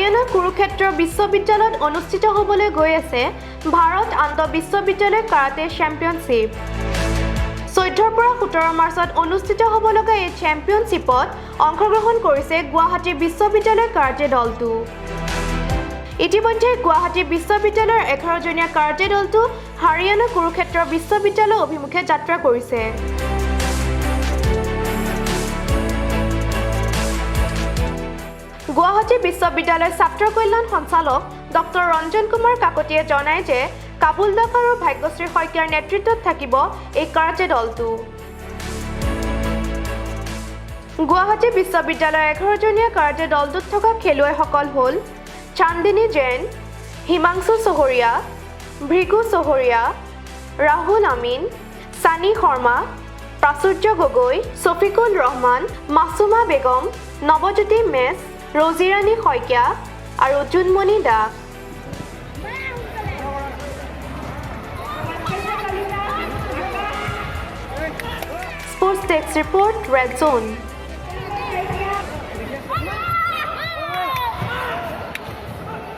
হাৰিয়ানা কুৰুক্ষেত্ৰ বিশ্ববিদ্যালয়ত অনুষ্ঠিত হ'বলৈ গৈ আছে ভাৰত আন্তঃ বিশ্ববিদ্যালয় কাৰাটে চেম্পিয়নশ্বিপ 14 পৰা 17 মাৰ্চত অনুষ্ঠিত হ'ব লগা এই চেম্পিয়নশ্বিপত অংশগ্ৰহণ কৰিছে গুৱাহাটী বিশ্ববিদ্যালয় কাৰাটে দলটো ইতিমধ্যে গুৱাহাটী বিশ্ববিদ্যালয়ৰ 11 জনীয়া কাৰাটে দলটো হাৰিয়ানা কুৰুক্ষেত্ৰ বিশ্ববিদ্যালয় অভিমুখে যাত্ৰা কৰিছে গুৱাহাটী বিশ্ববিদ্যালয়ৰ ছাত্ৰ কল্যাণ সঞ্চালক ডক্টৰ ৰঞ্জন কুমাৰ কাকতিয়ে জনায় যে কাবুল দাস আৰু ভাগ্যশ্ৰী শইকীয়াৰ নেতৃত্বত থাকিব এই কাৰাটে দলটো গুৱাহাটী বিশ্ববিদ্যালয়ৰ 11 জনীয়া কাৰাটে দলটোত থকা খেলুৱৈসকল হ'ল চান্দিনী জৈন হিমাংশু চহৰীয়া ভৃগু চহৰীয়া ৰাহুল আমিন সানি শৰ্মা প্ৰাচুৰ্য গগৈ ছফিকুল ৰহমান মাছুমা বেগম নৱজ্যোতি মেছ ৰজিৰাণী শইকীয়া আৰু Junmoni Das sports desk report red জোন